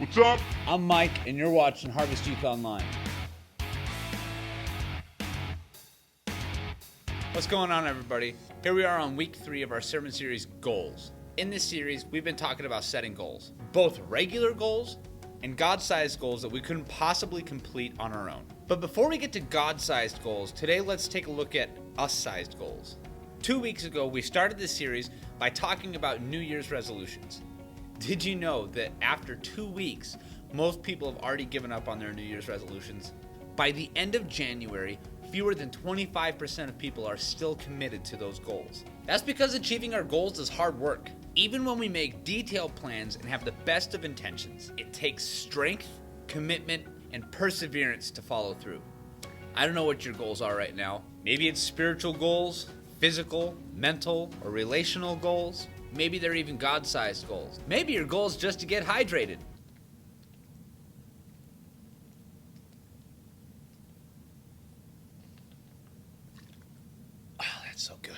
What's up? I'm Mike, and you're watching Harvest Youth Online. What's going on, everybody? Here we are on week 3 of our sermon series, Goals. In this series, we've been talking about setting goals, both regular goals and God-sized goals that we couldn't possibly complete on our own. But before we get to God-sized goals, today let's take a look at us-sized goals. 2 weeks ago, we started this series by talking about New Year's resolutions. Did you know that after 2 weeks, most people have already given up on their New Year's resolutions? By the end of January, fewer than 25% of people are still committed to those goals. That's because achieving our goals is hard work. Even when we make detailed plans and have the best of intentions, it takes strength, commitment, and perseverance to follow through. I don't know what your goals are right now. Maybe it's spiritual goals, physical, mental, or relational goals. Maybe they're even God-sized goals. Maybe your goal is just to get hydrated. Oh, that's so good.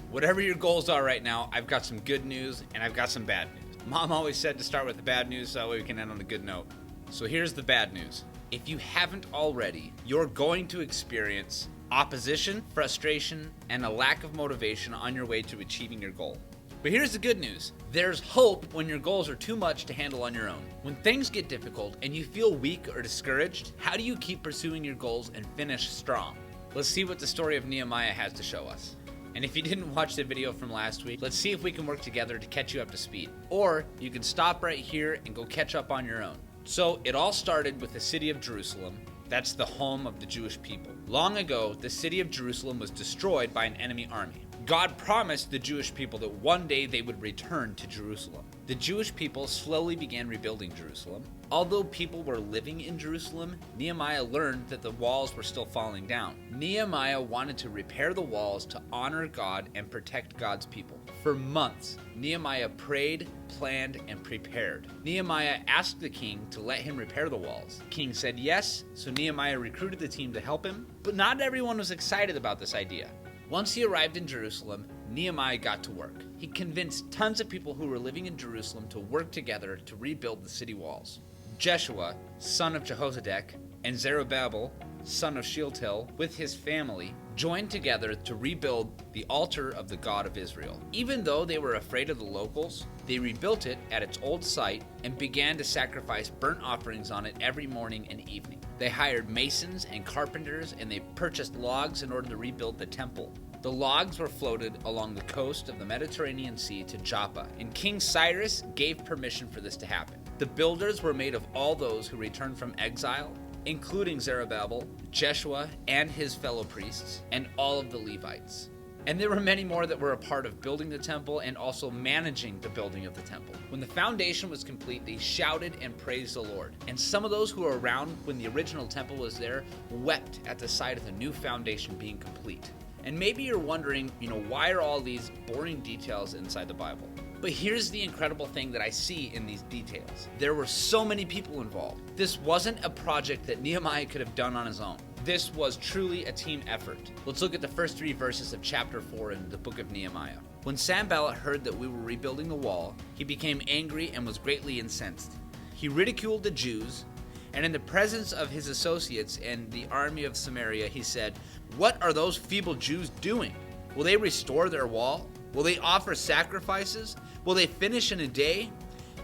Whatever your goals are right now, I've got some good news and I've got some bad news. Mom always said to start with the bad news so that way we can end on a good note. So here's the bad news. If you haven't already, you're going to experience opposition, frustration, and a lack of motivation on your way to achieving your goal. But here's the good news. There's hope when your goals are too much to handle on your own. When things get difficult and you feel weak or discouraged, how do you keep pursuing your goals and finish strong? Let's see what the story of Nehemiah has to show us. And if you didn't watch the video from last week, let's see if we can work together to catch you up to speed. Or you can stop right here and go catch up on your own. So it all started with the city of Jerusalem. That's the home of the Jewish people. Long ago, the city of Jerusalem was destroyed by an enemy army. God promised the Jewish people that one day they would return to Jerusalem. The Jewish people slowly began rebuilding Jerusalem. Although people were living in Jerusalem, Nehemiah learned that the walls were still falling down. Nehemiah wanted to repair the walls to honor God and protect God's people. For months, Nehemiah prayed, planned, and prepared. Nehemiah asked the king to let him repair the walls. The king said yes, so Nehemiah recruited the team to help him, but not everyone was excited about this idea. Once he arrived in Jerusalem, Nehemiah got to work. He convinced tons of people who were living in Jerusalem to work together to rebuild the city walls. Jeshua, son of Jehozadak, and Zerubbabel, son of Shealtiel, with his family, joined together to rebuild the altar of the God of Israel. Even though they were afraid of the locals, they rebuilt it at its old site and began to sacrifice burnt offerings on it every morning and evening. They hired masons and carpenters, and they purchased logs in order to rebuild the temple. The logs were floated along the coast of the Mediterranean Sea to Joppa, and King Cyrus gave permission for this to happen. The builders were made of all those who returned from exile, including Zerubbabel, Jeshua, and his fellow priests, and all of the Levites. And there were many more that were a part of building the temple and also managing the building of the temple. When the foundation was complete, they shouted and praised the Lord. And some of those who were around when the original temple was there wept at the sight of the new foundation being complete. And maybe you're wondering, why are all these boring details inside the Bible? But here's the incredible thing that I see in these details. There were so many people involved. This wasn't a project that Nehemiah could have done on his own. This was truly a team effort. Let's look at the first 3 verses of chapter 4 in the book of Nehemiah. When Sanballat heard that we were rebuilding the wall, he became angry and was greatly incensed. He ridiculed the Jews, and in the presence of his associates and the army of Samaria, he said, "What are those feeble Jews doing? Will they restore their wall? Will they offer sacrifices? Will they finish in a day?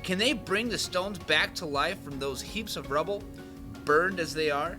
Can they bring the stones back to life from those heaps of rubble, burned as they are?"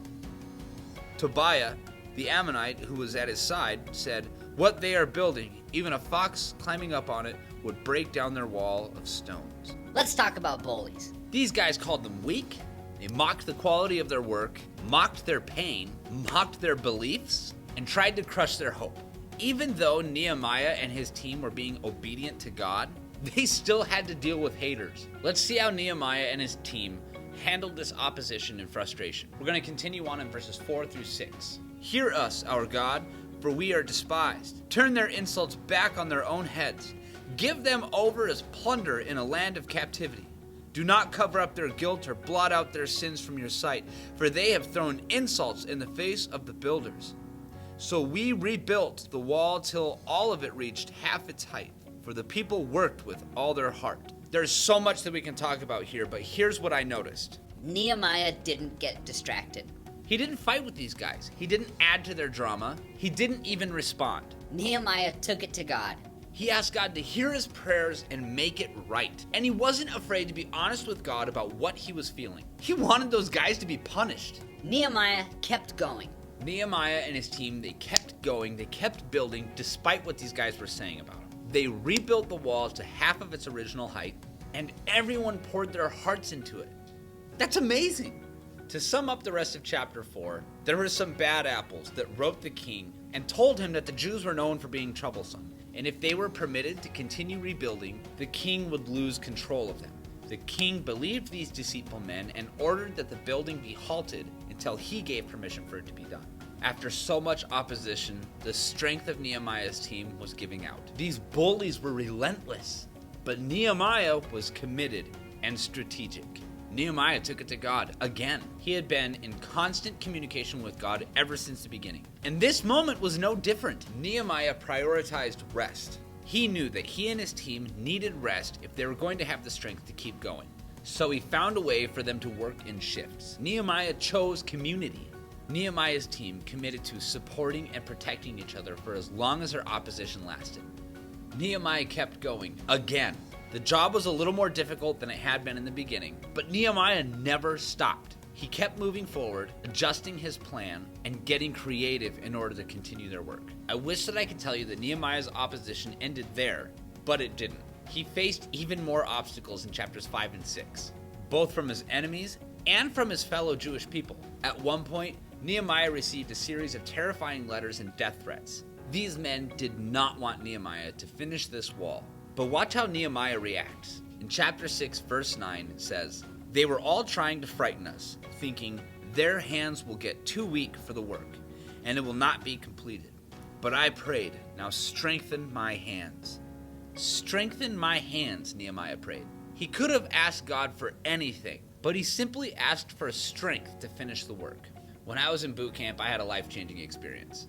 Tobiah, the Ammonite who was at his side, said, "What they are building, even a fox climbing up on it would break down their wall of stones." Let's talk about bullies. These guys called them weak. They mocked the quality of their work, mocked their pain, mocked their beliefs, and tried to crush their hope. Even though Nehemiah and his team were being obedient to God, they still had to deal with haters. Let's see how Nehemiah and his team handled this opposition and frustration. We're going to continue on in verses 4 through 6. "Hear us, our God, for we are despised. Turn their insults back on their own heads. Give them over as plunder in a land of captivity. Do not cover up their guilt or blot out their sins from your sight, for they have thrown insults in the face of the builders. So we rebuilt the wall till all of it reached half its height, for the people worked with all their heart. There's so much that we can talk about here, but here's what I noticed. Nehemiah didn't get distracted. He didn't fight with these guys. He didn't add to their drama. He didn't even respond. Nehemiah took it to God. He asked God to hear his prayers and make it right. And he wasn't afraid to be honest with God about what he was feeling. He wanted those guys to be punished. Nehemiah kept going. Nehemiah and his team, they kept going, they kept building despite what these guys were saying about him. They rebuilt the wall to half of its original height, and everyone poured their hearts into it. That's amazing. To sum up the rest of chapter 4, there were some bad apples that wrote the king and told him that the Jews were known for being troublesome, and if they were permitted to continue rebuilding, the king would lose control of them. The king believed these deceitful men and ordered that the building be halted until he gave permission for it to be done. After so much opposition, the strength of Nehemiah's team was giving out. These bullies were relentless, but Nehemiah was committed and strategic. Nehemiah took it to God again. He had been in constant communication with God ever since the beginning. And this moment was no different. Nehemiah prioritized rest. He knew that he and his team needed rest if they were going to have the strength to keep going. So he found a way for them to work in shifts. Nehemiah chose community. Nehemiah's team committed to supporting and protecting each other for as long as their opposition lasted. Nehemiah kept going again. The job was a little more difficult than it had been in the beginning, but Nehemiah never stopped. He kept moving forward, adjusting his plan, and getting creative in order to continue their work. I wish that I could tell you that Nehemiah's opposition ended there, but it didn't. He faced even more obstacles in chapters 5 and 6, both from his enemies and from his fellow Jewish people. At one point, Nehemiah received a series of terrifying letters and death threats. These men did not want Nehemiah to finish this wall. But watch how Nehemiah reacts. In chapter 6, verse 9, it says, "They were all trying to frighten us, thinking, their hands will get too weak for the work, and it will not be completed. But I prayed, now strengthen my hands." Strengthen my hands, Nehemiah prayed. He could have asked God for anything, but he simply asked for strength to finish the work. When I was in boot camp, I had a life-changing experience.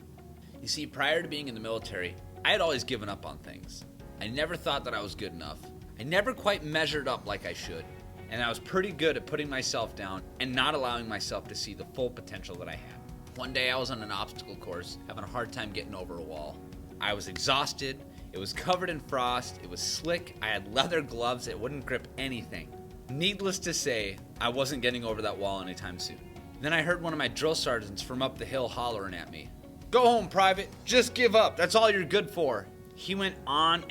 You see, prior to being in the military, I had always given up on things. I never thought that I was good enough. I never quite measured up like I should. And I was pretty good at putting myself down and not allowing myself to see the full potential that I had. One day I was on an obstacle course, having a hard time getting over a wall. I was exhausted, it was covered in frost, it was slick, I had leather gloves that wouldn't grip anything. Needless to say, I wasn't getting over that wall anytime soon. Then I heard one of my drill sergeants from up the hill hollering at me. "Go home, Private. Just give up. That's all you're good for." He went on,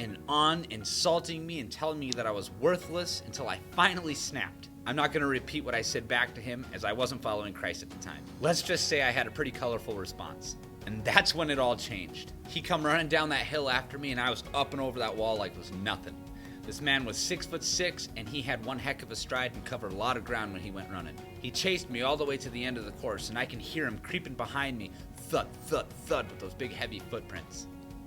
insulting me and telling me that I was worthless until I finally snapped. I'm not going to repeat what I said back to him, as I wasn't following Christ at the time. Let's just say I had a pretty colorful response. And that's when it all changed. He come running down that hill after me, and I was up and over that wall like it was nothing. This man was 6'6", and he had one heck of a stride and covered a lot of ground when he went running. He chased me all the way to the end of the course, and I can hear him creeping behind me, thud, thud, thud, with those big heavy footprints.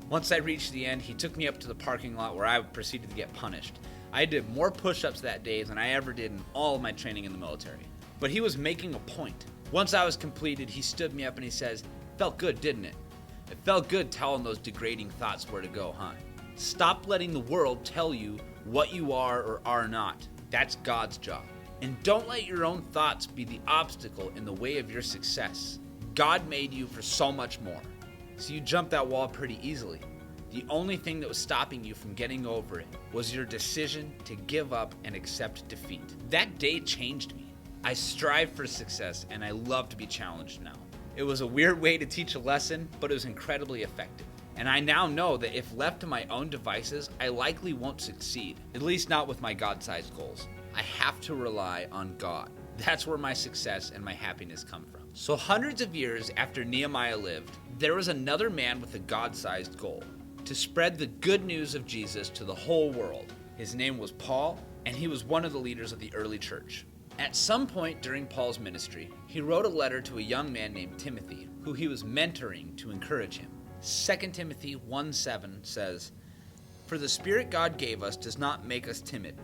Once I reached the end, he took me up to the parking lot where I proceeded to get punished. I did more push-ups that day than I ever did in all of my training in the military. But he was making a point. Once I was completed, he stood me up and he says, "Felt good, didn't it? It felt good telling those degrading thoughts where to go, huh? Stop letting the world tell you what you are or are not. That's God's job. And don't let your own thoughts be the obstacle in the way of your success. God made you for so much more. So you jumped that wall pretty easily. The only thing that was stopping you from getting over it was your decision to give up and accept defeat." That day changed me. I strive for success, and I love to be challenged now. It was a weird way to teach a lesson, but it was incredibly effective. And I now know that if left to my own devices, I likely won't succeed, at least not with my God-sized goals. I have to rely on God. That's where my success and my happiness come from. So hundreds of years after Nehemiah lived, there was another man with a God-sized goal: to spread the good news of Jesus to the whole world. His name was Paul, and he was one of the leaders of the early church. At some point during Paul's ministry, he wrote a letter to a young man named Timothy, who he was mentoring to encourage him. 2 Timothy 1:7 says, "For the Spirit God gave us does not make us timid,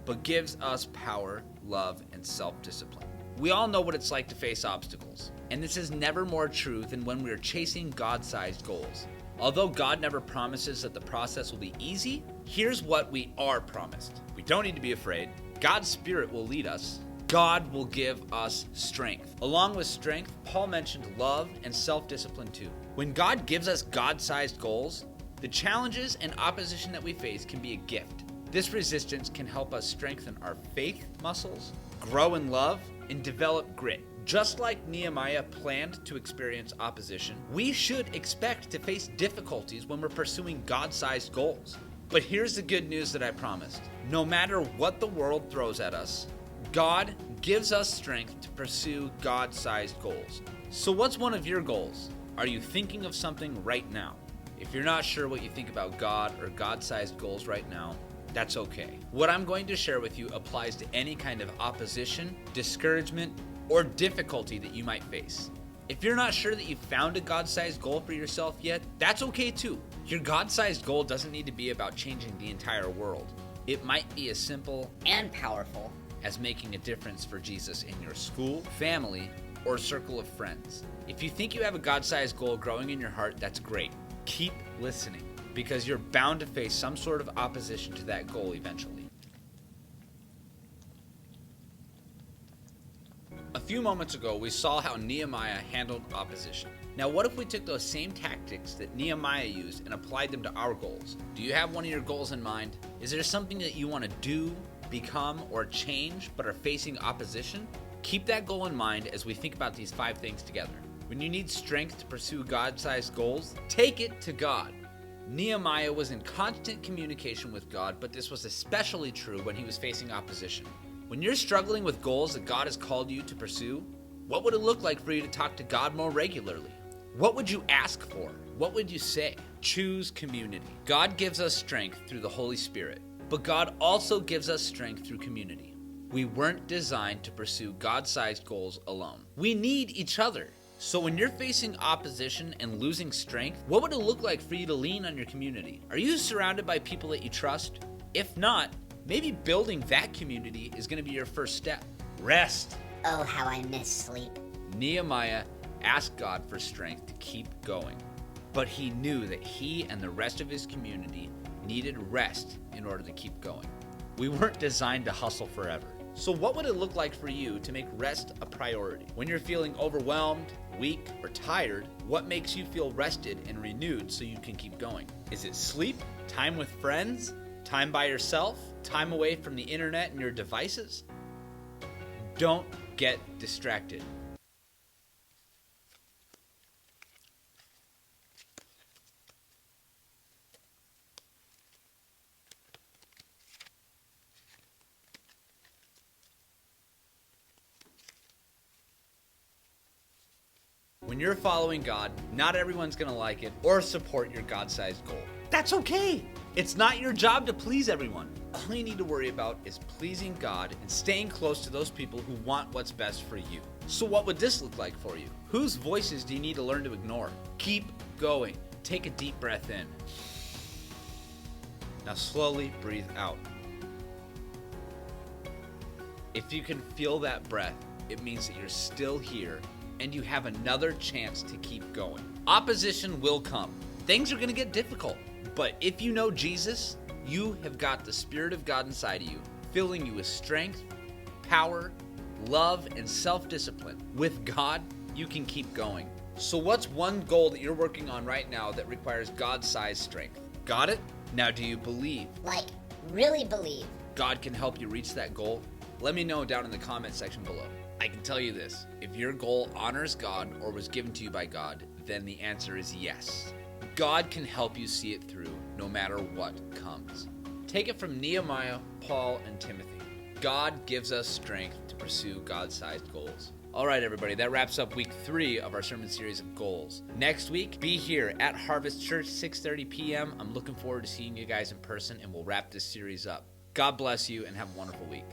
but gives us power, love, and self-discipline." We all know what it's like to face obstacles, and this is never more true than when we are chasing God-sized goals. Although God never promises that the process will be easy, here's what we are promised. We We don't need to be afraid. God's Spirit will lead us. God will give us strength. Along with strength, Paul mentioned love and self-discipline too. When God gives us God-sized goals, the challenges and opposition that we face can be a gift. This resistance can help us strengthen our faith muscles, grow in love, and develop grit. Just like Nehemiah planned to experience opposition, we should expect to face difficulties when we're pursuing God-sized goals. But here's the good news that I promised. No matter what the world throws at us, God gives us strength to pursue God-sized goals. So what's one of your goals? Are you thinking of something right now? If you're not sure what you think about God or God-sized goals right now, that's okay. What I'm going to share with you applies to any kind of opposition, discouragement, or difficulty that you might face. If you're not sure that you've found a God-sized goal for yourself yet, that's okay too. Your God-sized goal doesn't need to be about changing the entire world. It might be as simple And powerful. as making a difference for Jesus in your school, family, or circle of friends. If you think you have a God-sized goal growing in your heart, that's great. Keep listening, because you're bound to face some sort of opposition to that goal eventually. A few moments ago, we saw how Nehemiah handled opposition. Now, what if we took those same tactics that Nehemiah used and applied them to our goals? Do you have one of your goals in mind? Is there something that you want to do, become, or change but are facing opposition? Keep that goal in mind as we think about these 5 things together. When you need strength to pursue God-sized goals, take it to God. Nehemiah was in constant communication with God, but this was especially true when he was facing opposition. When you're struggling with goals that God has called you to pursue, what would it look like for you to talk to God more regularly? What would you ask for? What would you say? Choose community. God gives us strength through the Holy Spirit, but God also gives us strength through community. We weren't designed to pursue God-sized goals alone. We need each other. So when you're facing opposition and losing strength, what would it look like for you to lean on your community? Are you surrounded by people that you trust? If not, maybe building that community is going to be your first step. Rest. Oh, how I miss sleep. Nehemiah asked God for strength to keep going, but he knew that he and the rest of his community needed rest in order to keep going. We weren't designed to hustle forever. So what would it look like for you to make rest a priority? When you're feeling overwhelmed, weak, or tired, what makes you feel rested and renewed so you can keep going? Is it sleep? Time with friends? Time by yourself? Time away from the internet and your devices? Don't get distracted. When you're following God, not everyone's going to like it or support your God-sized goal. That's okay. It's not your job to please everyone. All you need to worry about is pleasing God and staying close to those people who want what's best for you. So what would this look like for you? Whose voices do you need to learn to ignore? Keep going. Take a deep breath in. Now slowly breathe out. If you can feel that breath, it means that you're still here and you have another chance to keep going. Opposition will come. Things are going to get difficult. But if you know Jesus, you have got the Spirit of God inside of you, filling you with strength, power, love, and self-discipline. With God, you can keep going. So what's one goal that you're working on right now that requires God-sized strength? Got it? Now do you believe Like, really believe. God can help you reach that goal? Let me know down in the comment section below. I can tell you this, if your goal honors God or was given to you by God, then the answer is yes. God can help you see it through no matter what comes. Take it from Nehemiah, Paul, and Timothy. God gives us strength to pursue God-sized goals. All right, everybody, that wraps up week 3 of our sermon series of goals. Next week, be here at Harvest Church, 6:30 p.m. I'm looking forward to seeing you guys in person, and we'll wrap this series up. God bless you, and have a wonderful week.